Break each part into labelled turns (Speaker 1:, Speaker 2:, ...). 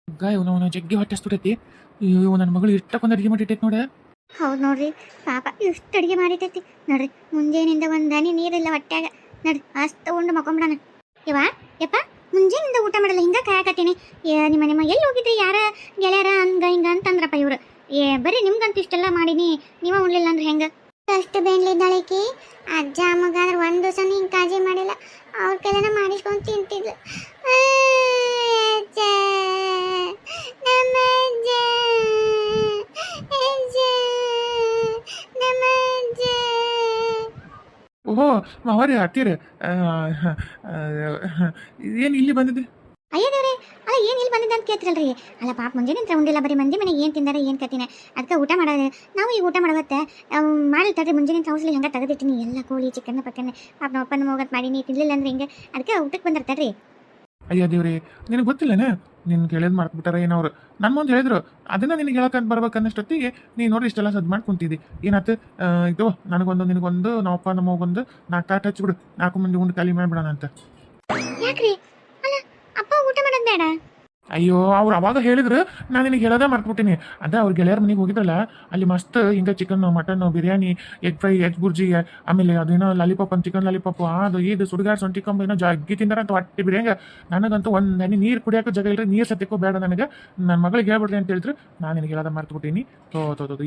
Speaker 1: ಇವನು ಜಗ್ಗಿ ಹೊಟ್ಟೆ ಹಸ್ತುತೈತಿ. ಇವ್ ನನ್ನ ಮಗಳು ಇಷ್ಟಕ್ಕೊಂದು ಅಡಿಗೆ ಮಾಡಿಟ್ಟೈತಿ ನೋಡ.
Speaker 2: ಹೌದು ನೋಡ್ರಿ, ಪಾಪ ಇಷ್ಟು ಅಡುಗೆ ಮಾಡಿತೈತಿ ನೋಡ್ರಿ. ಮುಂಜಾನಿಂದ ಒಂದು ಹನಿ ನೀರಿಲ್ಲ ಹೊಟ್ಯಾಗ. ನೋಡ್ರಿ ಅಷ್ಟು ಉಂಡು ಮಕ್ಕೊಂಬಿಡೋಣ. ಯಪ್ಪ ಮುಂಜಾನಿಂದ ಊಟ ಮಾಡಲ್ಲ, ಹಿಂಗೆ ಕಾಯಕತ್ತೀನಿ. ನಿಮ್ಮ ಎಲ್ಲಿ ಹೋಗಿದ್ರಿ, ಯಾರ ಗೆಳೆಯರ ಹಂಗ ಹಿಂಗ ಅಂತಂದ್ರಪ್ಪ ಇವ್ರು. ಬರೀ ನಿಮ್ಗಂತೂ ಇಷ್ಟೆಲ್ಲ ಮಾಡೀನಿ, ನೀವ ಉಣ್ಲಿಲ್ಲ ಅಂದ್ರೆ ಹೆಂಗೆ? ಅಷ್ಟು ಬೇನ್ಲಿದ್ದಾಳಕಿ. ಅಜ್ಜ ಅಮ್ಮಗಾದ್ರೆ ಒಂದು ದಿವಸ ಹಿಂಗೆ ಕಾಳಜಿ ಮಾಡಿಲ್ಲ. ಅವ್ರ ಕೈಲನ ಮಾಡಿಸ್ಕೊಂಡು ತಿಂತಿದ್ಲು. ಅಜ್ಜ, ನಮ್ಮ ಅಜ್ಜ, ಅಜ್ಜ, ನಮ್ಮ ಅಜ್ಜ.
Speaker 1: ಓಹೋ ಮಾವಾರಿ ಹತ್ತೀರ, ಏನು ಇಲ್ಲಿ ಬಂದಿದ್ದೆ?
Speaker 2: ಅಯ್ಯೋ ದೇವ್ರೆ, ಅಲ್ಲ ಏನು ಇಲ್ಲಿ ಬಂದಿದ್ದ ಅಂತ ಕೇಳ್ತಿರಲ್ರಿ. ಅಲ್ಲ ಪಾಪ ಮುಂಜಾನೆ ಅಂತ ಉಂಡಿಲ್ಲ, ಬರೀ ಮಂದಿ ಮನೆಗೆ ಏನು ತಿಂದಾರೆ ಏನು ಕತ್ತಿನ. ಅದಕ್ಕೆ ಊಟ ಮಾಡೋದು ನಾವು ಈಗ ಊಟ ಮಾಡೋಗತ್ತೆ ಮಾಡಿರ್ತಾರ್ರಿ. ಮುಂಜಾನೆ ಹೌಸ್ಲಿ ಹಂಗೆ ತೆಗೆದಿಟ್ಟಿನಿ ಎಲ್ಲ ಕೋಳಿ ಚಿಕನ್ ಪಕ್ಕನೆ. ಪಾಪ ನಮ್ಮ ಅಪ್ಪನ ಹೋಗತ್ತೆ ಮಾಡೀನಿ, ತಿನ್ಲಿಲ್ಲ ಅಂದ್ರೆ ಹಿಂಗೆ. ಅದಕ್ಕೆ ಊಟಕ್ಕೆ ಬಂದಿರ್ತಾರ್ರಿ.
Speaker 1: ಅಯ್ಯ ದೇವ್ರಿ, ನಿನಗೆ ಗೊತ್ತಿಲ್ಲನೇ? ನಿನ್ ಕೇಳಿದ್ ಮಾಡ್ಬಿಟ್ಟಾರ ಏನವ್ರು. ನನ್ನ ಮುಂದೆ ಹೇಳಿದ್ರು, ಅದನ್ನ ನಿನಗೆ ಹೇಳಕ್ಕಂತ ಬರ್ಬೇಕನ್ನಷ್ಟೊತ್ತಿಗೆ ನೀನು ನೋಡಿ ಇಷ್ಟೆಲ್ಲ ಸದ್ ಮಾಡಿ ಕುಂತಿದ್ದಿ. ಏನಾಯ್ತು? ಇದು ನನಗೊಂದು ನಿನಗೊಂದು ನಮ್ಮಪ್ಪ ನಮ್ಮ ಹೋಗೊಂದು 4 ತಾಟ್ ಹಚ್ಬಿಡು, 4 ಮಂದಿ ಉಂಡು ಖಾಲಿ ಮಾಡಿಬಿಡೋಣ ಅಂತ.
Speaker 2: ಯಾಕ್ರಿ? ಅಲ್ಲ ಅಪ್ಪ ಊಟ ಮಾಡೋದು ಬೇಡ?
Speaker 1: ಅಯ್ಯೋ, ಅವ್ರು ಅವಾಗ ಹೇಳಿದ್ರು, ನಾನು ನಿನಗೆ ಹೇಳೋದೇ ಮರ್ತ್ಬಿಟ್ಟಿನಿ. ಅದೇ ಅವ್ರ ಗೆಳೆಯರ ಮನೆಗೆ ಹೋಗಿದ್ರಲ್ಲ, ಅಲ್ಲಿ ಮಸ್ತ್ ಹಿಂಗೆ chicken mutton biryani egg fry egg bhurji, ಆಮೇಲೆ ಅದೇನೋ ಲಾಲಿಪಾಪ್ ಅಂತ ಚಿಕನ್ ಲಾಲಿಪಾಪ್, ಅದು ಇದು ಸುಡುಗಾಡ್ ಸೊಂಟಿ ಕಂಬ ಏನೋ ಜಗ್ಗಿ ತಿಂದಾರ ಅಂತ ಹೊಟ್ಟೆ ಬಿರಿಯಂಗೆ. ನನಗಂತೂ ಒಂದು ಹನಿ ನೀರು ಕುಡಿಯೋಕೆ ಜಾಗ ಇಲ್ಲರಿ, ನೀರು ಸತ್ಯಕ್ಕೂ ಬೇಡ ನನಗೆ. ನನ್ನ ಮಗಳಿಗೆ ಹೇಳ್ಬಿಡ್ರಿ ಅಂತ ಹೇಳಿದ್ರು, ನಾನು ನಿನಗೆ ಹೇಳೋದ ಮರ್ತ್ಬಿಟ್ಟಿನಿ.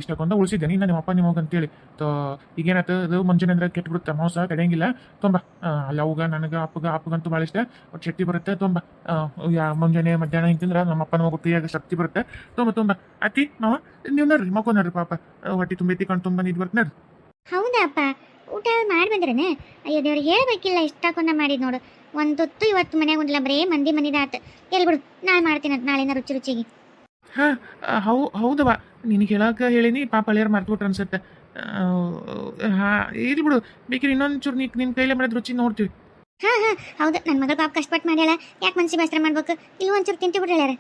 Speaker 1: ಇಷ್ಟಕ್ಕೊಂದು ಉಳಿಸಿದ್ದೇನೆ ಇನ್ನು ನಿಮ್ಮ ಅಪ್ಪ ನಿಮಗೆ ಅಂತೇಳಿ. ಈಗೇನಾಯ್ತು, ಅದು ಮುಂಜಾನೆ ಅಂದ್ರೆ ಕೆಟ್ಬಿಡುತ್ತೆ, ಮಾಂಸ ತಡೆಯಂಗಿಲ್ಲ. ತುಂಬ ಅಲ್ಲಿ ಅವಾಗ ನನಗೆ ಅಪ್ಪಗಂತೂ ಭಾಳ ಇಷ್ಟ. ಒಟ್ಟು ಶಕ್ತಿ ಬರುತ್ತೆ ತುಂಬ. ಮುಂಜಾನೆ ಮಧ್ಯಾಹ್ನ ಹಿಂತಿಂದ್ರೆ ನಮ್ಮ ಅಪ್ಪನ ಮಗು ಪ್ರಿಯಾಗ ಶಕ್ತಿ ಬರುತ್ತೆ ತುಂಬ. ಅತಿ ಮಾವ ನೀವು ನೋಡ್ರಿ ಮಕ್ಕಳು ನೋಡ್ರಿ, ಪಾಪ ಹೊಟ್ಟೆ ತುಂಬೈತಿ, ಕಣ್ ತುಂಬ ನಿಂತು ಬರ್ತ ನೋಡ್ರಿ.
Speaker 2: ಹೌದಾ ಅಪ್ಪ, ಊಟ ಮಾಡಿ ಬಂದ್ರೇನೆ? ಅಯ್ಯೋ ದೇವ್ರು, ಹೇಳ್ಬೇಕಿಲ್ಲ ಇಷ್ಟಕ್ಕೊಂದ ಮಾಡಿದ್ ನೋಡು. ಒಂದು ಹೊತ್ತು ಇವತ್ತು ಮನೆಯಾಗ ಉಂಡಿಲ್ಲ, ಬರೇ ಮಂದಿದಾತ. ಎಲ್ಲಿ ಬಿಡು, ನಾಳೆ ಮಾಡ್ತೀನಿ ಅದು, ನಾಳೆನ ರುಚಿಗೆ.
Speaker 1: ಹಾಂ, ಹೌದವ, ನಿನಗೆ ಹೇಳಕ್ಕೆ ಹೇಳಿನಿ, ಪಾಪ ಅಳಿಯರ್ ಮರ್ತ್ಬಿಟ್ರು ಅನ್ಸುತ್ತೆ. ಹಾಂ ಇಲ್ಲಿ ಬಿಡು, ಬೇಕಿದ್ರೆ ಇನ್ನೊಂದು ಚೂರು ನಿನ್ನ ಕೈಲೇ ಮಾಡೋದು ರುಚಿ ನೋಡ್ತೀವಿ.
Speaker 2: ಹಾ ಹೌದು, ನನ್ನ ಮಗಳು ಪಾಪ ಕಷ್ಟಪಟ್ಟು ಮಾಡ್ಯಾಳ, ಯಾಕೆ ಮನ್ಸಿ ಬೇಸರ ಮಾಡ್ಬೇಕು? ಇಲ್ಲಿ ಒಂಚೂರು ತಿಂತು ಬಿಡ್ಯಾರ.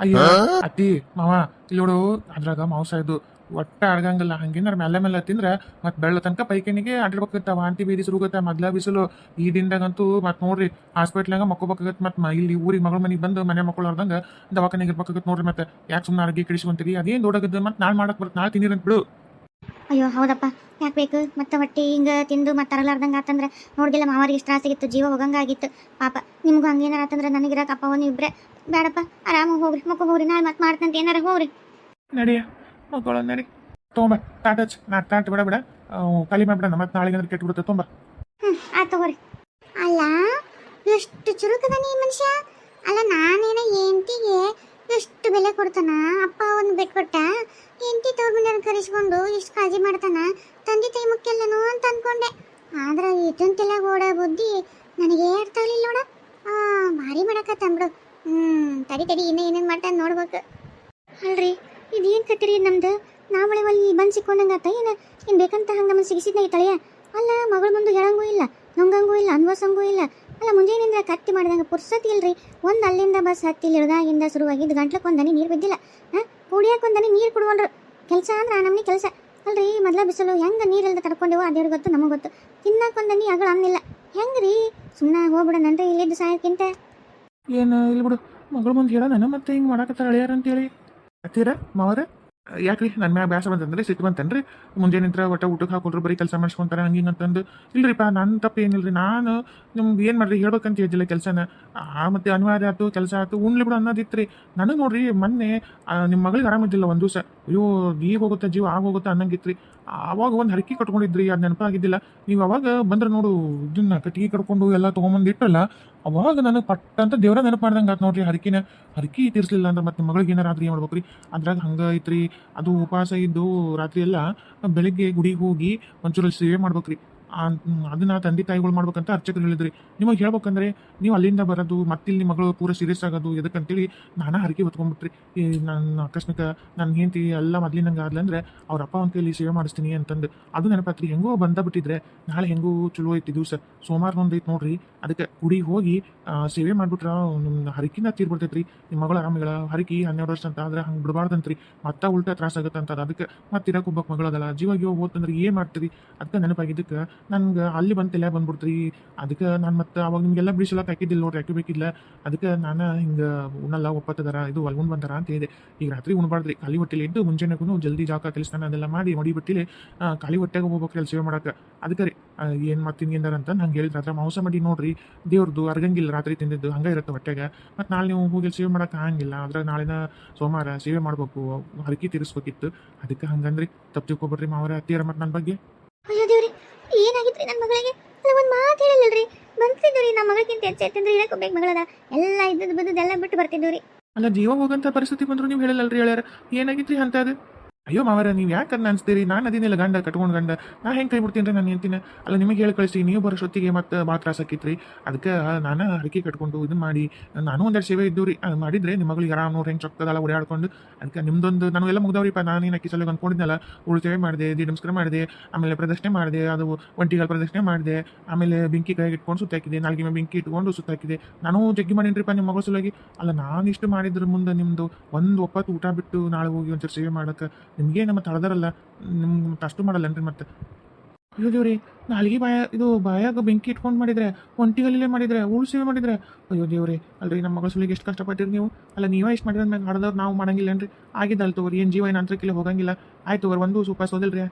Speaker 1: ಅಯ್ಯೋ ಅತ್ತಿ ಮಾವ, ಇಲ್ಲೋಡು ಅದ್ರಾಗ ಮಾಂಸ ಇದು ಒಟ್ಟ ಅಡ್ಗಂಗಿಲ್ಲ. ಹಂಗೇನಾರ ಮೇಲೆ ತಿಂದ್ರೆ ಮತ್ತೆ ಬೆಳ್ಳ ತನಕ ಪೈಕನಿಗೆ ಅಡ್ರಬೇಕಾಗತ್ತ, ವಾಂತಿ ಬೀದಿ ಸುರುಗತ್ತೆ. ಮೊದ್ಲ ಬಿಸಿಲು ಈ ದಿನದಾಗಂತೂ ಮತ್ತೆ ನೋಡ್ರಿ ಹಾಸ್ಪಿಟ್ಲಾಗ ಮಕ್ಕೋಬೇಕಾಗತ್ತೆ. ಮತ್ತೆ ಇಲ್ಲಿ ಊರಿಗೆ ಮಗಳ ಮನೆಗೆ ಬಂದು ಮನೆ ಮಕ್ಕಳು ಹೊರದಂಗೆ ದವಾಖಾನೆಗೆ ಇರ್ಬೇಕಾಗತ್ತೆ ನೋಡ್ರಿ. ಮತ್ತೆ ಯಾಕೆ ಸುಮ್ಮನೆ ಅಡುಗೆ ಕಿಡಿಸ್ಕೊಂತೀರಿ? ಅದೇನು ದೊಡ್ಡಗದ್ದು, ಮತ್ತೆ ನಾಳೆ ಮಾಡಕ್ಕೆ ಬರುತ್ತೆ, ನಾಳೆ ತಿಂದಿರಂತ ಬಿಡು.
Speaker 2: ಅಯ್ಯೋ ಹೌದಪ್ಪ, ಯಾಕೆ ಬೇಕು ಮತ್ತೆ ಹೊಟ್ಟೆ ಹಿಂಗೆ ತಿಂದು ಮತ್ತೆ ತರಲಾರ್ದಂಗೆ ಆತಂದ್ರೆ ನೋಡಿಲ್ಲ ಮಾವರಿಗೆ ಎಷ್ಟು ತ್ರಾಸಿಗಿತ್ತು, ಜೀವ ಹೋಗಂಗಾಗಿತ್ತು. ಪಾಪ ನಿಮ್ಗೂ ಹಂಗೇನಾರ ಆತಂದ್ರೆ ನನಗಿರಕ್ಕೆ ಅಪ್ಪ ಒಂದು ಇಬ್ಬರೇ ಬೇಡಪ್ಪ. ಆರಾಮಾಗಿ ಹೋಗ್ರಿ, ಮಕ್ಕ ಹೋಗ್ರಿ, ನಾಳೆ ಮತ್ತೆ ಮಾಡ್ತಂತ ಏನಾರ ಹೋಗ್ರಿ.
Speaker 1: ನಡಿಯ ಮಕ್ಕಳು ನಡಿ, ತೊಗೊಂಬ ತಾಟ ಹಚ್ಚಿ. 4 ತಾಟ್ ಬಿಡ ಖಾಲಿ ಮಾಡಿಬಿಡ, ಮತ್ತೆ ನಾಳೆಗೆ ಅಂದ್ರೆ ಕೆಟ್ಬಿಡುತ್ತೆ. ತೊಂಬ.
Speaker 2: ಆಯ್ತು ತಗೋರಿ. ಅಲ್ಲ ಎಷ್ಟು ಚುರುಕದ ನೀ ಮನುಷ್ಯ. ಅಲ್ಲ ನಾನೇನ ಎಂಟಿಗೆ ಎಷ್ಟು ಬೆಲೆ ಕೊಡ್ತಾನ ಅಪ್ಪ, ಒಂದು ಬಿಟ್ಕೊಟ್ಟ ಎಂಟಿ ತಗೊಂಡು ಕರೆಸ್ಕೊಂಡು ಎಷ್ಟು ಕಾಳಜಿ ಮಾಡ್ತಾನ. ತಂದೆ ತಾಯಿ ಮುಖ್ಯಲ್ಲನು ಅಂತ ಅನ್ಕೊಂಡೆ, ಆದ್ರೆ ಇದಂತೆಲ್ಲ ಓಡ ಬುದ್ಧಿ ನನಗೆ ಅರ್ಥ ಆಗಲಿಲ್ಲ ನೋಡ. ಭಾರಿ ಮಾಡಕತ್ತಂಬಿಡು. ತಡಿ ಇನ್ನೂ ಏನೇನು ಮಾಡ್ತಾನೆ ನೋಡ್ಬೇಕು. ಅಲ್ರಿ ಇದೇನು ಕತ್ತಿರಿ ನಮ್ದು? ನಾವಳೆ ಅಲ್ಲಿ ಬಂದು ಸಿಕ್ಕೊಂಡಂಗಾತ ಏನು ಬೇಕಂತ ಹಂಗೆ ನಮ್ಮನ್ನು ಸಿಗಿಸಿದ್ನಾಗ ತಳೆಯ. ಅಲ್ಲ ಮಗಳ ಮುಂದೆ ಹೇಳಂಗೂ ಇಲ್ಲ, ನುಂಗಂಗೂ ಇಲ್ಲ, ಅನ್ವಸಂಗೂ ಇಲ್ಲ. ಅಲ್ಲ ಮುಂಜಾನೆಯಿಂದ ಕತ್ತಿ ಮಾಡಿದಂಗೆ ಪುರ್ಸತಿ ಇಲ್ರಿ. ಒಂದು ಅಲ್ಲಿಂದ ಬಸ್ ಹತ್ತಿ ಇಳಿದಾಗಿಂದ ಶುರುವಾಗಿದ್ದು ಗಂಟ್ಲಕ್ಕೆ ಒಂದನಿ ನೀರು ಬಿದ್ದಿಲ್ಲ. ಕುಡಿಯಕ್ಕೆ ಒಂದನಿ ನೀರು ಕುಡ್ಕೊಂಡ್ರು. ಕೆಲಸ ಅಂದ್ರೆ ಆ ನಮ್ಮನೆ ಕೆಲಸ ಅಲ್ರಿ. ಮೊದಲ ಬಿಸಿಲು ಹೆಂಗೆ ನೀರಿಲ್ದ ತಡ್ಕೊಂಡೆವು ಅದೇವ್ರಿಗೆ ಗೊತ್ತು, ನಮಗೆ ಗೊತ್ತು. ತಿನ್ನಕ್ಕೊಂದನಿ ಅಗಳು ಅನ್ನಿಲ್ಲ. ಹೆಂಗ್ರಿ ಸುಮ್ಮನೆ ಹೋಗ್ಬಿಡೋಣನ್ರಿ ಇಲ್ಲಿದ್ದು ಸಾಯಕ್ಕಿಂತ.
Speaker 1: ಏನು ಇಲ್ಲಿ ಬಿಡು, ಮಗಳ ಮುಂದೆ ಹೇಳೋಣ ಮತ್ತೆ ಹಿಂಗೆ ಮಾಡಕತ್ತಾರ ಅಳಿಯಾರ ಅಂತೇಳಿ. ಹತ್ತೀರ ಮಾವರ ಯಾಕ್ರಿ ನನ್ನ ಮ್ಯಾಗ ಬ್ಯಾಸ ಬಂತಂದ್ರೆ ಸಿಟ್ಟು ಬಂತನ್ರಿ? ಮುಂಜಾನೆ ನಿಂತ್ರ ಒಟ್ಟ ಊಟಕ್ಕೆ ಹಾಕೊಳ್ರು, ಬರೀ ಕೆಲಸ ಮಾಡಿಸ್ಕೊಂತಾರೆ ಹಂಗೆ ಹಿಂಗೆ ಅಂತಂದು. ಇಲ್ರಿಪ್ಪ, ನನ್ನ ತಪ್ಪು ಏನಿಲ್ರಿ. ನಾನು ನಿಮ್ಗೆ ಏನು ಮಾಡ್ರಿ ಹೇಳ್ಬೇಕಂತ ಹೇಳಿಲ್ಲ ಕೆಲಸನ. ಮತ್ತೆ ಅನಿವಾರ್ಯ ಆಯ್ತು, ಕೆಲಸ ಆಯ್ತು, ಉಣ್ಲಿ ಬಿಡು ಅನ್ನೋದಿತ್ರಿ. ನನಗೆ ನೋಡ್ರಿ ಮೊನ್ನೆ ನಿಮ್ಮ ಮಗಳಿಗೆ ಆರಾಮಿದ್ದಿಲ್ಲ ಒಂದು ದಿವಸ. ಅಯ್ಯೋ ಈಗ ಹೋಗುತ್ತೆ ಜೀವ, ಆಗ ಹೋಗುತ್ತೆ ಅನ್ನಂಗಿತ್ರಿ. ಆವಾಗ ಒಂದು ಹರಕಿ ಕಟ್ಕೊಂಡಿದ್ರಿ, ಅದು ನೆನಪಾಗಿದ್ದಿಲ್ಲ. ನೀವು ಅವಾಗ ಬಂದ್ರೆ ನೋಡು, ಇದನ್ನ ಕಟ್ಟಿಗೆ ಕಟ್ಕೊಂಡು ಎಲ್ಲ ತೊಗೊಂಬಂದು ಇಟ್ಟಲ್ಲ, ಅವಾಗ ನನಗೆ ಪಟ್ಟ ಅಂತ ದೇವ್ರ ನೆನಪು ಮಾಡ್ದಂಗೆ ಆಯ್ತು ನೋಡ್ರಿ. ಹರಕಿ ತೀರಿಸಲಿಲ್ಲ ಅಂದ್ರೆ ಮತ್ತೆ ಮಗಳಿಗೆ ಏನಾರ ಆದ್ರಿ ಏನು ಮಾಡ್ಬೇಕ್ರಿ? ಅದ್ರಾಗ ಹಂಗೆ ಐತ್ರಿ. ಅದು ಉಪವಾಸ ಇದ್ದು ರಾತ್ರಿ ಎಲ್ಲ ಬೆಳಿಗ್ಗೆ ಗುಡಿಗೆ ಹೋಗಿ ಒಂಚೂರು ಸೇವೆ ಮಾಡ್ಬೇಕ್ರಿ. ಅದನ್ನ ತಂದೆ ತಾಯಿಗಳು ಮಾಡ್ಬೇಕಂತ ಅರ್ಚಕರು ಹೇಳಿದ್ರಿ. ನಿಮಗೆ ಹೇಳ್ಬೇಕಂದ್ರೆ ನೀವು ಅಲ್ಲಿಂದ ಬರೋದು ಮತ್ತಿಲ್ಲಿ ಮಗಳು ಪೂರ ಸೀರಿಯಸ್ ಆಗೋದು ಎದಕ್ಕಂತೇಳಿ ನಾನು ಹರಕೆ ಹೊತ್ಕೊಂಡ್ಬಿಟ್ರಿ. ನನ್ನ ಆಕಸ್ಮಿಕ ನನ್ನ ಹೆಂಡತಿ ಎಲ್ಲ ಮೊದ್ಲಿನಂಗೆ ಆದ್ಲಂದ್ರೆ ಅವ್ರ ಅಪ್ಪ ಒಂದು ಕೈಲಿ ಸೇವೆ ಮಾಡಿಸ್ತೀನಿ ಅಂತಂದು ಅದು ನೆನಪಾತ್ರಿ. ಹೆಂಗೋ ಬಂದ ಬಿಟ್ಟಿದ್ರೆ ನಾಳೆ ಹೆಂಗೂ ಚಲೋ ಐತಿ ದಿವಸ. ಸೋಮವಾರ ಒಂದು ಐತಿ ನೋಡ್ರಿ, ಅದಕ್ಕೆ ಗುಡಿಗೆ ಹೋಗಿ ಸೇವೆ ಮಾಡ್ಬಿಟ್ರೆ ನಿಮ್ಮ ಹರಕಿನ ತೀರ್ಬಿಡ್ತೈತ್ರಿ. ನಿಮ್ಮ ಮಗಳು ಆರಾಮಿಗಳ ಹರಕಿ 12 ವರ್ಷ ಅಂತ ಆದ್ರೆ ಹಂಗೆ ಬಿಡಬಾರ್ದಂತ್ರಿ, ಮತ್ತೆ ಉಲ್ಟಾ ತ್ರಾಸ ಆಗತ್ತೆ ಅಂತ. ಅದಕ್ಕೆ ಮತ್ತೆ ಇರಕ್ಕೆ ಒಬ್ಬಕ್ಕೆ ಮಗಳದಲ್ಲ, ಜೀವ ಹೋತಂದ್ರೆ ಏನು ಮಾಡ್ತೀರಿ? ಅದಕ್ಕೆ ನೆನಪಾಗಿದ್ದಕ್ಕೆ ನನ್ಗೆ ಅಲ್ಲಿ ಬಂತೆಲ್ಲ ಬಂದ್ಬಿಡ್ತೀರಿ. ಅದಕ್ಕೆ ನಾನು ಮತ್ತೆ ಅವಾಗ ನಿಮಗೆಲ್ಲ ಬಿಡಿಸಲ್ಲ ಹಾಕಿದ್ದಿಲ್ಲ ನೋಡ್ರಿ, ಹಾಕಿಬೇಕಿಲ್ಲ. ಅದಕ್ಕೆ ನಾನು ಹಿಂಗೆ ಉಣ್ಣಲ್ಲ ಒಪ್ಪತ್ತದಾರ, ಇದು ಒಲ್ಗೊಂಡು ಬಂದಾರ ಅಂತ ಹೇಳಿದೆ. ಈಗ ರಾತ್ರಿ ಉಣ್ಬಾರ್ದ್ರಿ, ಖಾಲಿ ಹೊಟ್ಟೆಲಿ ಇದ್ದು ಮುಂಜಾನೆಗೂ ಜಲ್ದಿ ಜಾಕ ತಿಳಿಸ್ತಾನೆ ಅದೆಲ್ಲ ಮಾಡಿ ಮಡಿ ಬಿಟ್ಟಿಲೆ ಖಾಲಿ ಹೊಟ್ಟೆಗೆ ಹೋಗ್ಬೇಕ್ರಿ ಅಲ್ಲಿ ಸೇವೆ ಮಾಡಕ್ಕೆ. ಅದಕ್ಕೆ ರೀ ಏನು ಮತ್ತೆ ಹಿಂಗೇನಾರ ಅಂತ ನಂಗೆ ಹೇಳಿದ್ರೆ ಅದ್ರ ಮಾಂಸ ಮಾಡಿ ನೋಡ್ರಿ, ದೇವ್ರದ್ದು ಅರ್ಗಂಗಿಲ್ಲ ರಾತ್ರಿ ತಿಂದಿದ್ದು ಹಂಗೆ ಇರುತ್ತೆ ಹೊಟ್ಟೆಗೆ. ಮತ್ತು ನಾಳೆ ನೀವು ಹೋಗಿ ಸೇವೆ ಮಾಡೋಕೆ ಆಗಂಗಿಲ್ಲ, ಅದ್ರ ನಾಳಿನ ಸೋಮವಾರ ಸೇವೆ ಮಾಡ್ಬೇಕು, ಹರಕಿ ತೀರಿಸ್ಬೇಕಿತ್ತು. ಅದಕ್ಕೆ ಹಂಗಂದ್ರಿ ತಪ್ಪು ತಿಳ್ಕೊಬೇಡ್ರಿ ಮಾವರ ಅತ್ತಿಯರ ಮತ್ತು ನನ್ನ ಬಗ್ಗೆ.
Speaker 2: ಅಯ್ಯೋ ದೇವ್ರಿ, ಏನಾಗಿತ್ರಿ ನನ್ನ ಮಗಳಿಗೆ? ಅಲ್ಲ ಒಂದು ಮಾತು ಹೇಳಿಲ್ಲರಿ, ಬಂತಿದ್ದೀವಿ ನಮ್ಮ ಮಗಳಿಗಿಂತ ಹೆಚ್ಚೈತಂದ್ರೆ ಇರಕ್ಕೆ ಹೋಗ್ಬೇಕು ಮಗಳದ, ಎಲ್ಲ ಇದ್ದದ್ದು ಬಂದದ್ದು ಎಲ್ಲ ಬಿಟ್ಟು ಬರ್ತಿದ್ದೀವಿ.
Speaker 1: ಅಲ್ಲ ಜೀವ ಹೋಗಂತ ಪರಿಸ್ಥಿತಿ ಬಂದ್ರು ನೀವು ಹೇಳಲ್ಲಲ್ರಿ ಹೇಳ್ಯಾರ, ಏನಾಗಿತ್ರಿ ಅಂತ ಅದು? ಅಯ್ಯೋ ಮಾವರ ನೀವು ಯಾಕೆ ಅದನ್ನ ಅನ್ಸ್ತೀರಿ? ನಾನು ಅದಿನಿಲ್ಲ ಗಂಡ ಕಟ್ಕೊಂಡು ಗಂಡ, ನಾ ಹೆಂಗೆ ಕೈ ಬಿಡ್ತೀನಿ ರೀ ನಾನು ಹೇಳ್ತೀನಿ. ಅಲ್ಲ ನಿಮಗೆ ಹೇಳಿ ಕಳಿಸಿ, ನೀವು ಬರೋಷ್ಟೊತ್ತಿಗೆ ಮತ್ತೆ ಭಾಳ ತ್ರಾಸ ಆಕಿತ್ರಿ. ಅದಕ್ಕೆ ನಾನು ಹರಕೆ ಕಟ್ಕೊಂಡು ಇದನ್ನ ಮಾಡಿ ನಾನು ಒಂದೆರಡು ಸೇವೆ ಇದ್ದು ರೀ, ಅದು ಮಾಡಿದ್ರೆ ನಿಮ್ಮ ಮಗಳಿಗೆ ಆರಾಮ್ ನೋಡ್ರಿ ಹೆಂಗೆ ಚೊಕ್ಕದಲ್ಲ ಓಡಾಡ್ಕೊಂಡು. ಅದಕ್ಕೆ ನಿಮ್ದೊಂದು ನಾನು ಎಲ್ಲ ಮುಗ್ದವ್ರಿಪ್ಪ. ನಾನು ಅಕ್ಕಿ ಸಲ ಅಂದ್ಕೊಂಡಿದ್ನಲ್ಲ, ಉಳು ಸೇವೆ ಮಾಡಿದೆ, ದಿ ನಮಸ್ಕಾರ ಮಾಡಿದೆ, ಆಮೇಲೆ ಪ್ರದಕ್ಷಿಣೆ ಮಾಡಿದೆ, ಅದು ಒಂಟಿಗಾಲ ಪ್ರದಕ್ಷಿಣೆ ಮಾಡಿದೆ, ಆಮೇಲೆ ಬೆಂಕಿ ಕೈಗೆ ಇಟ್ಕೊಂಡು ಸುತ್ತಾಕಿದೆ, ನಾಲ್ಗೆ ಮೇಲೆ ಬೆಂಕಿ ಇಟ್ಕೊಂಡು ಸುತ್ತಾಕಿದೆ. ನಾನು ಜಗ್ಗಿ ಮಾಡೀನಿರಿಪ್ಪ ನಿಮ್ಮ ಮಗಳ ಸಲುವಾಗಿ. ಅಲ್ಲ ನಾನು ಇಷ್ಟು ಮಾಡಿದ್ರ ಮುಂದೆ ನಿಮ್ಮದು ಒಂದು ಒಪ್ಪತ್ತು ಊಟ ಬಿಟ್ಟು ನಾಳೆ ಹೋಗಿ ಒಂಚೂರು ಸೇವೆ ಮಾಡೋಕ್ಕೆ ನಿಮಗೆ ನಮ್ಮ ತಳದಾರಲ್ಲ, ನಿಮ್ಗೆ ಮತ್ತೆ ಅಷ್ಟು ಮಾಡಲ್ಲನ್ರಿ ಮತ್ತೆ. ಅಯ್ಯೋ ದೇವ್ರಿ, ನಾಲ್ಗೆ ಬಾಯಾಗ ಬೆಂಕಿ ಇಟ್ಕೊಂಡು ಮಾಡಿದ್ರೆ, ಒಂಟಿಗಲ್ಲೇ ಮಾಡಿದ್ರೆ, ಉಳು ಸೇವೆ ಮಾಡಿದ್ರೆ, ಅಯ್ಯೋ ದೇವ್ರಿ. ಅಲ್ರಿ ನಮ್ಮ ಮಗಳ ಸುಲಿಗೆ ಎಷ್ಟು ಕಷ್ಟಪಟ್ಟಿರಿ ನೀವು. ಅಲ್ಲ ನೀವೇ ಇಷ್ಟು ಮಾಡಿದ್ರೆ ಮ್ಯಾಗ ಹಾಡದವ್ರು ನಾವು ಮಾಡಂಗಿಲ್ಲನ್ರಿ. ಆಗಿದ್ದಲ್ಲ ತಗೋರಿ, ಏನು ಜೀವ ಏನು ಅಂತಕ್ಕಿಲ್ಲ ಹೋಗಂಗಿಲ್ಲ. ಆಯ್ತು ತಗೋರಿ, ಒಂದು ದಿವಸ ಉಪವಾಸ ಹೋದಿಲ್ರಿ.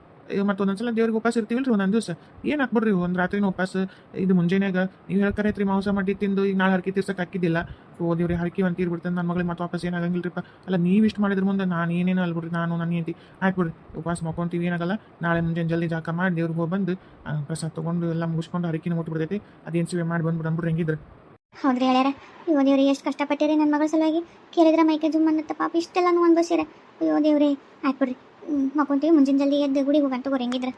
Speaker 1: ಮತ್ತು ಒಂದೊಂದ್ಸಲ ದೇವ್ರಿಗೆ ಉಪವಾಸ ಇರ್ತೀವಿಲ್ರಿ ಒಂದೊಂದು ದಿವಸ. ಏನು ಹಾಕ್ಬಿಡ್ರಿ ಒಂದು ರಾತ್ರಿನೂ ಉಪವಾಸ, ಇದು ಮುಂಜಾನೆಯಾಗ ನೀವು ಹೇಳ್ಕರೈತ್ರಿ ಮಾಂಸ ಮಾಡಿ ತಿಂದು ಈಗ ನಾಳೆ ಹರಕೆ ತೀರ್ಸಕ್ಕೆ ಹಾಕಿದ್ದಿಲ್ಲ. ಓ ದೇವ್ರಿ, ಹರಕೆ ಒಂದು ತೀರ್ಬಿಡ್ತಾನೆ ನನ್ನ ಮಗಳಿಗೆ ಮತ್ತೆ ವಾಪಸ್ ಏನಾಗಂಗಿಲ್ರಿಪ್ಪ. ಅಲ್ಲ ನೀವು ಇಷ್ಟು ಮಾಡಿದ್ರ ಮುಂದೆ ನಾನು ಏನೇನು ಅಲ್ಬಿಡ್ರಿ, ನಾನು ನನ್ನ ಹೆಂಡತಿ ಆಯ್ತು ಬಿಡ್ರಿ ಉಪವಾಸ ಮಾಡ್ಕೊಂತೀವಿ, ಏನಾಗಲ್ಲ. ನಾಳೆ ಮುಂಜಾನೆ ಜಲ್ದಿ ಜಾಕ ಮಾಡಿ ದೇವ್ರಿಗೆ ಹೋಗಿ ಬಂದು ಪ್ರಸಾದ ತೊಗೊಂಡು ಎಲ್ಲ ಮುಗಿಸ್ಕೊಂಡು ಹರಕಿನ ಮುಟ್ಬಿಡ್ತೈತಿ. ಅದೇನು ಸೇವೆ ಮಾಡಿ ಬಂದ್ಬಿಡ್ರಿ ಹೆಂಗಿದ್ರೆ.
Speaker 2: ಹೌದ್ರಿ ಹೇಳ್ಯಾರ. ಅಯ್ಯೋ ದೇವ್ರಿ, ಎಷ್ಟು ಕಷ್ಟಪಟ್ಟಿರಿ ನನ್ನ ಮಗಳ ಸಲುವಾಗಿ. ಕೇಳಿದ್ರೆ ಮೈಕೆ ಜುಮ್ ಅನ್ನತ್ತ ಪಾಪ, ಇಷ್ಟೆಲ್ಲನೂ ಅನ್ಭವಿಸಿರ. ಅಯ್ಯೋ ದೇವ್ರಿ, ಆಯ್ತು ಬಿಡ್ರಿ, ಮಕ್ಕೊಂತೀವಿ ಮುಂಜಿನ ಜಲ್ದಿ ಎದ್ದು ಗುಡಿಗೆ ಹೋಗಂತ ತಗೋರಿ ಹೆಂಗಿದ್ರೆ.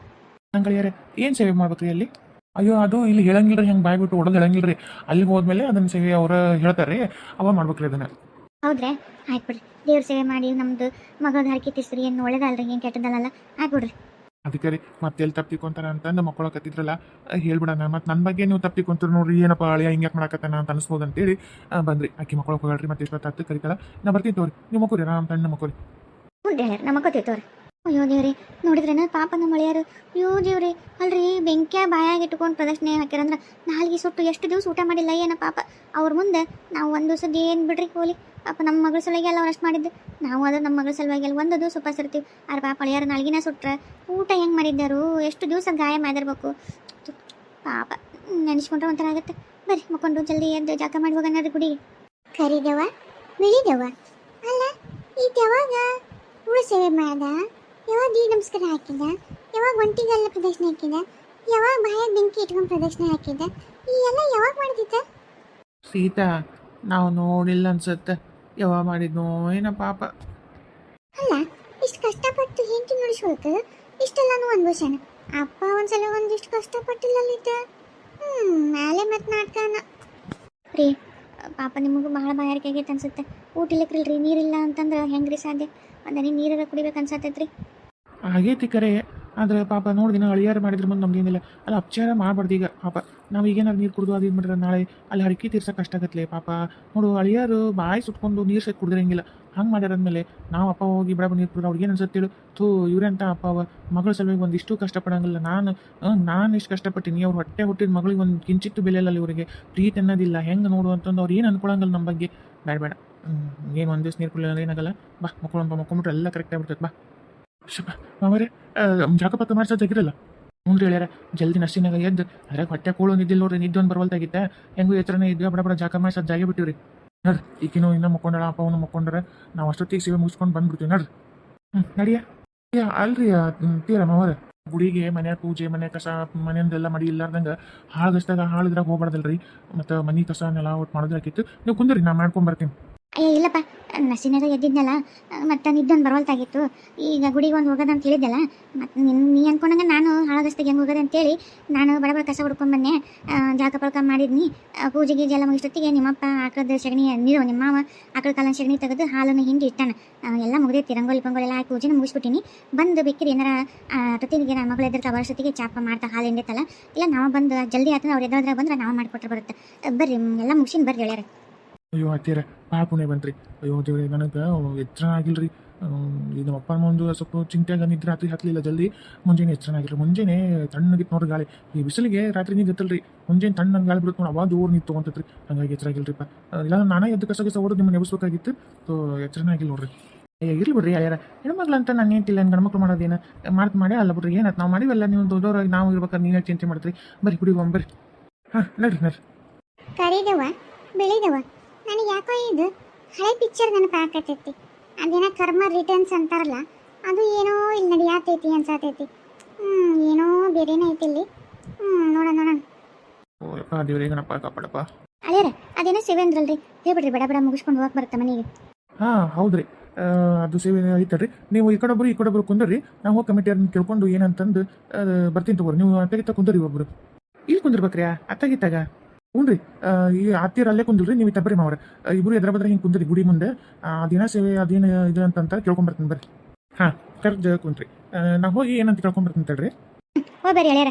Speaker 1: ನಂಗಳಿಯಾರೆ ಏನು ಸೇವೆ ಮಾಡ್ಬೇಕ್ರಿ ಅಲ್ಲಿ? ಅಯ್ಯೋ ಅದು ಇಲ್ಲಿ ಹೇಳಂಗಿಲ್ರಿ, ಹೆಂಗೆ ಬಾಯ್ಬಿಟ್ಟು ಹೊಡೆದು ಹೇಳಂಗಿಲ್ರಿ. ಅಲ್ಲಿ ಹೋದ್ಮೇಲೆ ಅದನ್ನ ಸೇವೆ ಅವ್ರು ಹೇಳ್ತಾರೆ, ಅವ ಮಾಡ್ಬೇಕ್ರಿ ಅದನ್ನ.
Speaker 2: ಹೌದ್ರಿ, ಆಯ್ತು ಬಿಡ್ರಿ, ದೇವ್ರ ಸೇವೆ ಮಾಡಿ ನಮ್ದು ಮಗಳ ಹರಕೆ ತೀರ್ಸ್ರಿ, ಏನು ಒಳ್ಳೇದಲ್ರಿ, ಏನು ಕೆಟ್ಟದಲ್ಲ. ಆಯ್ತು ಬಿಡ್ರಿ.
Speaker 1: ಅದಕ್ಕೆ ರೀ ಮತ್ತೆ ಎಲ್ಲಿ ತಪ್ಪಿಕೊಂತಾರ ಅಂತಂದು ಮಕ್ಕಳಕತ್ತಿದ್ರಲ್ಲ, ಹೇಳ್ಬಿಡೋಣ. ಮತ್ತು ನನ್ನ ಬಗ್ಗೆ ನೀವು ತಪ್ಪಿಕೊಂತೀರಿ ನೋಡ್ರಿ, ಏನಪ್ಪ ಅಳಿಯ ಹಿಂಗೆ ಮಾಡಕತ್ತಾನ ಅಂತ ಅನಿಸ್ಬೋದು ಅಂತೇಳಿ ಬಂದ್ರಿ. ಆಕಿ ಮಕ್ಕಳು ಹೋಗಲ್ರಿ, ಮತ್ತೆ ಇಷ್ಟೊತ್ತು ಕರಿತಾಳ. ನಾ ಬರ್ತೀನಿ ತೋರಿ, ನೀವು ಮಕ್ಕಳು ರಾಮ್ ತಣ್ಣ ಮಕ್ಕಳು.
Speaker 2: ಹ್ಞೂ ಹೇಳ್ಯಾರ, ನಮ್ಮ ಮಕ್ಕೋತೀವಿ ತೋರಿ. ಅಯ್ಯೋ ದೇವ್ರಿ, ನೋಡಿದ್ರೇನ ಪಾಪ ನಮ್ಮ ಮಳೆಯಾರು. ಅಯ್ಯೋ ದೇವ್ರಿ, ಅಲ್ರಿ ಬೆಂಕಿಯ ಬಾಯಾಗಿ ಇಟ್ಕೊಂಡು ಪ್ರದಕ್ಷಿಣೆ ಹಾಕ್ಯಾರಂದ್ರೆ ನಾಲ್ಗೆ ಸುಟ್ಟು ಎಷ್ಟು ದಿವಸ ಊಟ ಮಾಡಿಲ್ಲ ಏನ ಪಾಪ. ಅವ್ರ ಮುಂದೆ ನಾವು ಒಂದು ದಿವಸದ ಏನು ಬಿಡ್ರಿ ಹೋಲಿ. ಪಾಪ ನಮ್ಮ ಮಗಳ ಸಲುವಾಗಿ ಎಲ್ಲ ಅವ್ರು ಅಷ್ಟು ಮಾಡಿದ್ದು, ನಾವು ಅದು ನಮ್ಮ ಮಗಳ ಸಲುವಾಗಿ ಎಲ್ಲ ಒಂದು ದಿವಸ ಉಪವಾಸ ಇರ್ತೀವಿ. ಆದ್ರೆ ಪಾಪ ಅಳಿಯಾರು ನಾಲ್ಗಿನ ಸುಟ್ರೆ ಊಟ ಹೆಂಗೆ ಮಾಡಿದ್ದಾರು, ಎಷ್ಟು ದಿವಸ ಗಾಯ ಮಾಡಿರ್ಬೇಕು ಪಾಪ. ನೆನೆಸ್ಕೊಂಡ್ರೆ ಒಂಥರ ಆಗುತ್ತೆ. ಬರ್ರಿ ಮಕ್ಕೊಂಡು ಜಲ್ದಿ ಎದ್ದು ಜಾಕ ಮಾಡಿ ಹೋಗೋಣ ಗುಡಿಗೆ. ಕರಿದವ ಬಿಳಿದವ ಅಲ್ಲ ಈ ಯಾವಾಗ ಉಳು ಸೇವೆ ಮಾಡ್ದ, ಯಾವಾಗ ದಿ ನಮಸ್ಕಾರ ಹಾಕಿದ, ಯಾವಾಗ ಒಂಟಿಗೆಲ್ಲ ಪ್ರದಕ್ಷಿಣೆ ಹಾಕಿದ, ಯಾವಾಗ ಬಾಯಾಗ ಬೆಂಕಿ ಇಟ್ಕೊಂಡು ಪ್ರದಕ್ಷಿಣೆ ಹಾಕಿದ, ಈ ಎಲ್ಲ ಯಾವಾಗ ಮಾಡ್ತಿದ್ದ?
Speaker 1: ಸೀತಾ ನಾವು ನೋಡಿಲ್ಲ ಅನ್ಸತ್ತೆ, ಯಾವಾಗ ಮಾಡಿದ್ನೋ ಏನೋ ಪಾಪ.
Speaker 2: ಅಲ್ಲ ಇಷ್ಟು ಕಷ್ಟಪಟ್ಟು ಹೆಂಡತಿ ನೋಡಿಸ್ಬೇಕು, ಇಷ್ಟೆಲ್ಲಾನು ಅನ್ಭವಿಸ್ಯಾನ. ಅಪ್ಪ ಒಂದ್ಸಲ ಒಂದಿಷ್ಟು ಕಷ್ಟಪಟ್ಟಿಲ್ಲ ಅಲ್ಲಿದ್ದ. ಮೇಲೆ ಮತ್ತೆ ನಾಟಕನ ರೀ. ಪಾಪ ನಿಮಗೂ ಭಾಳ ಬಾಯಾರಿಕೆ ಆಗೈತೆ ಅನ್ಸುತ್ತೆ. ಊಟ ಇಲ್ಲಕ್ರಿಲ್ರಿ, ನೀರಿಲ್ಲ ಅಂತಂದ್ರೆ ಹೆಂಗ್ರಿ ಸಾಧ್ಯ? ಅದನ್ನ ನೀರೆಲ್ಲ ಕುಡಿಬೇಕು ಅನ್ಸತ್ತೈತ್ರಿ.
Speaker 1: ಆಗೈತಿ ಕರೆ, ಆದರೆ ಪಾಪ ನೋಡಿದಿನ ಅಳಿಯಾರು ಮಾಡಿದ್ರ ಮುಂದೆ ನಮ್ಗೇನಿಲ್ಲ. ಅಲ್ಲ ಅಪಚಾರ ಮಾಡಬಾರ್ದು ಈಗ ಪಾಪ. ನಾವು ಈಗೇನಾರು ನೀರು ಕುಡಿದು ಅದು ಇದು ಮಾಡಿದ್ರೆ ನಾಳೆ ಅಲ್ಲಿ ಹರಕೆ ತೀರ್ಸಕ್ಕೆ ಕಷ್ಟ ಆಗತ್ತಲೆ ಪಾಪ. ನೋಡು ಅಳಿಯಾರು ಬಾಯಿ ಸುಟ್ಕೊಂಡು ನೀರು ಸೆಟ್ ಕುಡಿದ್ರಂಗಿಲ್ಲ, ಹಂಗೆ ಮಾಡ್ಯಾರಂದಮೇಲೆ ನಾವು ಅಪ್ಪ ಹೋಗಿ ಬಿಡ ನೀರು ಕುಡಿದ್ರೆ ಅವ್ರಿಗೆ ಏನು ಅನ್ಸತ್ತೇಳು? ಇವ್ರೆ ಅಂತ ಅಪ್ಪ ಮಗಳ ಸಲುವಾಗಿ ಒಂದಿಷ್ಟು ಕಷ್ಟಪಡಂಗಿಲ್ಲ. ನಾನು ಇಷ್ಟು ಕಷ್ಟಪಟ್ಟಿನಿ, ಅವ್ರು ಹೊಟ್ಟೆ ಹುಟ್ಟಿದ ಮಗಳಿಗೆ ಒಂದು ಕಿಂಚಿತ್ತು ಬೆಲೆ ಇಲ್ಲ, ಇವರಿಗೆ ಪ್ರೀತಿ ಅನ್ನೋದಿಲ್ಲ. ಹೆಂಗೆ ನೋಡು ಅಂತಂದು ಅವ್ರು ಏನು ಅನ್ಕೊಳಂಗಿಲ್ಲ ನಮ್ಮ ಬಗ್ಗೆ. ಬೇಡ ಏನು ಒಂದು ದಿವಸ ನೀರು ಕುಡಿಲ್ಲ ಏನಾಗಲ್ಲ. ಬಾ ಮಕ್ಕೊಂಬಿಟ್ರೆ ಎಲ್ಲ ಕರೆಕ್ಟ್ ಆಗ್ಬಿಡ್ತೈತೆ. ಬಾ ಶಪ್ಪ ಮಾವರೇ, ಜಾಕಪಕ್ಕ ಮಾಡ್ಸೋದು ತೆಗಿರಲ್ಲ. ಹ್ಞೂ ಹೇಳ್ಯಾರ ಜಲ್ದಿ ನರ್ಸಿನಾಗ ಎದ್ದು ಅದ್ರಾಗ ಹೊಟ್ಟೆ ಕೋಳು ನಿದ್ದಿಲ್ಲ ನೋಡ್ರಿ, ನಿದ್ದೆ ಒಂದು ಬರವಲ್ತಾಗಿತ್ತೆ. ಹೆಂಗೂ ಎತ್ತರನೇ ಇದ್ವಿ, ಬಡ ಜಾಕ ಮಾಡ್ಸೋದು ಜಾಗೆ ಬಿಟ್ಟಿವ್ರಿ. ನೋಡ್ರಿ ಈಕಿನೂ ಇನ್ನೂ ಮುಕ್ಕೊಂಡಳ, ಅಪ್ಪ ಅವನು ಮುಕ್ಕೊಂಡ್ರೆ ನಾವು ಅಷ್ಟೊತ್ತಿಗೆ ಸೇವೆ ಮುಗಿಸ್ಕೊಂಡು ಬಂದ್ಬಿಡ್ತೀವಿ ನೋಡ್ರಿ. ನಡಿಯ ಅಲ್ರಿ ತೀರ ಮಾವರ ಗುಡಿಗೆ ಮನೆ ಪೂಜೆ, ಮನೆ ಕಸ, ಮನೆಯಿಂದೆಲ್ಲ ಮಡಿ ಇಲ್ಲಾರ್ದಂಗೆ ಹಾಳು ಗಸ್ದಾಗ ಹಾಳಿದ್ರಾಗ ಹೋಗ್ಬಾರ್ದಲ್ರಿ. ಮತ್ತು ಮನೆ ಕಸ ನೆಲ ಒಟ್ಟು ಮಾಡೋದ್ರಾಕಿತ್ತು. ನೀವು ಕುಂದ್ರಿ, ನಾ ಮಾಡ್ಕೊಂಬರ್ತೀನಿ.
Speaker 2: ಅಯ್ಯ ಇಲ್ಲಪ್ಪ, ನಸಿನಾಗ ಎದ್ದಿದ್ನಲ್ಲ, ಮತ್ತು ನಿದ್ದೊಂದು ಬರವಲ್ತಾಗಿತ್ತು. ಈಗ ಗುಡಿಗೆ ಒಂದು ಹೋಗೋದು ಅಂತ ಹೇಳಿದ್ದಲ್ಲ, ಮತ್ತು ನೀ ಅನ್ಕೊಂಡಂಗೆ ನಾನು ಹಾಳಗಸ್ತಿಗೆ ಹೆಂಗೆ ಹೋಗೋದು ಅಂತೇಳಿ ನಾನು ಬಡಬಡ ಕಸ ಹುಡ್ಕೊಂಡು ಬಂದೆ. ಜಳಕ ಪಳಕ ಮಾಡಿದ್ನಿ. ಪೂಜೆ ಗೀಜೆ ಎಲ್ಲ ಮುಗಿಷ್ಟೊತ್ತಿಗೆ ನಿಮ್ಮಪ್ಪ ಆಕಳದ ಸಗಣಿ ನೀರು, ನಿಮ್ಮ ಮಾವ ಆಕಳ ಕಾಲನ ಸಗಣಿ ತೆಗೆದು ಹಾಲನ್ನು ಹಿಂಡಿ ಇಟ್ಟಾನ. ಎಲ್ಲ ಮುಗಿದೈತಿ, ರಂಗೋಲಿ ಪಂಗೋಲಿ ಎಲ್ಲ ಹಾಕಿ ಪೂಜೆನ ಮುಗಿಸ್ಬಿಟ್ಟಿನಿ. ಬಂದು ಬೇಕಿರಿ ಏನಾರ ಪ್ರತಿನಿಧಿಗೆ ನನ್ನ ಮಗಳು ಎದ್ದಿರ್ತಾ ವರ್ಷೊತ್ತಿಗೆ ಚಾಪ ಮಾಡ್ತಾ ಹಾಲು ಹಿಂಡೈತಲ್ಲ, ಇಲ್ಲ ನಾವು ಬಂದು ಜಲ್ದಿ ಆತಂದ್ರೆ ಅವ್ರು ಎದ್ರಾಗ ಬಂದ್ರೆ ನಾವು ಮಾಡಿಕೊಟ್ರೆ ಬರುತ್ತೆ. ಬರ್ರಿ ಎಲ್ಲ ಮುಗಿಸಿನ ಬರ್ರಿ ಹೇಳ್ಯಾರ.
Speaker 1: ಅಯ್ಯೋ ಅತ್ತೀರ ಭಾಳ ಪುಣ್ಯ ಬಂತ್ರಿ. ಅಯ್ಯೋ ದೇವ್ರಿ, ನನಗೆ ಎಚ್ಚರ ಆಗಿಲ್ರಿ. ಈಗ ನಮ್ಮ ಅಪ್ಪ ಒಂದು ಸ್ವಲ್ಪ ಚಿಂತೆಯಾಗ ನಿದ್ರೆ ರಾತ್ರಿ ಹತ್ತಲಿಲ್ಲ ಜಲ್ದಿ. ಮುಂಜಾನೆ ಎಚ್ಚರ ಆಗಿಲ್ಲ. ಮುಂಜಾನೆ ತಣ್ಣಗಿತ್ತು ನೋಡ್ರಿ ಗಾಳಿ. ಈ ಬಿಸಿಲಿಗೆ ರಾತ್ರಿ ನೀರು ಗೊತ್ತಲ್ರಿ, ಮುಂಜಾನೆ ತಣ್ಣಗೆ ಗಾಳಿ ಬಿಡುತ್ತೆ ನೋಡಿ, ಅವಾಗ ಜೋರು ನೀರು ತೊಗೊಂತೈತ್ರಿ. ಹಂಗಾಗಿ ಎಚ್ಚರ ಆಗಿಲ್ರಿಪ್ಪ. ಇಲ್ಲ ನಾನೇ ಎದ್ದು ಕಸ ಓಡೋದು ನಿಮ್ಮನ್ನು ಎಬ್ಬಿಸ್ಬೇಕಾಗಿತ್ತು. ಸೊ ಎಚ್ಚರನೇ ಆಗಿಲ್ಲ ನೋಡ್ರಿ. ಅಯ್ಯೋ ಇರ್ಲಿ ಬಿಡ್ರಿ, ಯಾರ ಹೆಣ್ಮಕ್ಳು ಅಂತ ನಾನು ಏಂತಿಲ್ಲ, ಗಂಡ್ಮಕ್ಳು ಮಾಡೋದೇನು ಮಾಡಿ ಅಲ್ಲ ಬಿಡ್ರಿ. ಏನಾಯ್ತು ನಾವು ಮಾಡಿವಲ್ಲ, ನೀವು ದೊಡ್ಡವ್ರಾಗಿ ನಾವು ಇರ್ಬೇಕಾದ್ರೆ ನೀವೇ ಚಿಂತೆ ಮಾಡ್ತೀರಿ. ಬರ್ರಿ ಕುಡಿಗೆ ಬರ್ರಿ. ಹಾಂ ನಡ್ರಿ.
Speaker 2: ಕರಿದವ ಬೆಳಿದವ, ನನಗೆ ಯಾಕೋ ಇದು ಹಳೆ ಪಿಕ್ಚರ್ ನೆನಪಾಕತೈತಿ. ಅದೇನೋ ಕರ್ಮ ರಿಟರ್ನ್ಸ್ ಅಂತಾರಲ್ಲ, ಅದು ಏನೋ ಇಲ್ಲಿ ನಡೆಯಾತೈತಿ ಅನ್ಸಾತೈತಿ. ಏನೋ ಬೇರೆನೇ ಐತಿ ಇಲ್ಲಿ. ನೋಡೋಣ.
Speaker 1: ಓ ಯಪ್ಪ ದೇವ್ರೇ, ಗಣಪ ಕಾಪಾಡಪ್ಪ.
Speaker 2: ಅಳ್ಯಾರ ಅದೇನೋ ಸೇವೆ ಅಂದ್ರಲ್ರಿ, ಹೇಳ್ಬಿಡ್ರಿ, ಬಡ ಮುಗಿಸ್ಕೊಂಡು ಹೋಗಕ್ಕೆ ಬರುತ್ತೆ ಮನೆಗೆ.
Speaker 1: ಹಾಂ ಹೌದ್ರಿ, ಅದು ಸೇವೆ ಐತಲ್ರಿ. ನೀವು ಈ ಕಡೆ ಕುಂದರ್ರಿ. ನಾವು ಹೋಗಿ ಕಮಿಟಿಯವ್ರನ್ನ ಕೇಳ್ಕೊಂಡು ಏನಂತಂದು ಬರ್ತೀನಿ ತಗೋರಿ. ನೀವು ಅತ್ತಾಗಿತ್ತ ಕುಂದರಿ, ಒಬ್ರು ಇಲ್ಲಿ ಕುಂದಿರ್ಬೇಕ್ರಿ ಅತ್ತಾಗಿತ್ತಾಗ. ಹ್ಞೂ ರೀ, ಈ ಅತ್ತಿಯರು ಅಲ್ಲೇ ಕುಂದಿಲ್ರಿ, ನೀವು ತಬ್ಬರಿ ಮಾವ್ರೆ ಇಬ್ಬರು ಎದ್ರ ಬದ್ರ ಹಿಂಗೆ ಕುಂದ್ರಿ ಗುಡಿ ಮುಂದೆ. ಅದೇನ ಸೇವೆ ಅದೇನು ಇದು ಅಂತ ಕೇಳ್ಕೊಂಬರ್ತೀನಿ ಬರ್ರಿ. ಹಾಂ ಕರೆಕ್ಟ್ ಕುಂತ್ರಿ, ನಾವು ಹೋಗಿ ಏನಂತ ಕೇಳ್ಕೊಂಬರ್ತೀನಿ ತಡ್ರಿ.
Speaker 2: ಹೋಗ್ಬೇರಿ ಹೇಳ್ಯಾರ.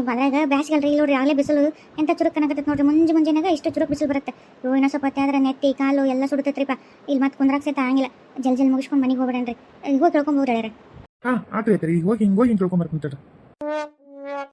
Speaker 2: ಬದ್ರಾಗ ಬ್ಯಾಸ್ಗಲ್ರಿ, ಇಲ್ಲಿ ನೋಡ್ರಿ ಆಗಲೇ ಬಿಸಿಲು ಎಂತ ಚುರುಕ್ ಕನಕತ್ತೈತೆ ನೋಡ್ರಿ. ಮುಂಜಾನಾಗ ಇಷ್ಟು ಚುರುಕ್ ಬಿಸಿಲು ಬರುತ್ತೆ. ಇನ್ನೂ ಸ್ವಲ್ಪ ಹೊತ್ತೆ ಆದ್ರೆ ನೆತ್ತಿ ಕಾಲು ಎಲ್ಲ ಸುಡುತ್ತೈತ್ರಿಪ್ಪ. ಇಲ್ಲಿ ಮತ್ತೆ ಕುಂದ್ರಾಕ್ ಸಹಿತ ಆಗಿಲ್ಲ. ಜಲ್ದಿ ಮುಗಿಸ್ಕೊಂಡು ಮನೆಗೆ ಹೋಗ್ಬೇಡನ್ರಿ. ಹೋಗಿ ಕೇಳ್ಕೊಂಬೋಗ್ರಿ ಹೇಳ್ಯಾರ.
Speaker 1: ಹಾಂ ಆತ್ರಿ ಈಗ ಹೋಗಿ ಹಿಂಗೆ ಕೇಳ್ಕೊಂಬರ್ತೀನಿ ತಡ್ರಿ.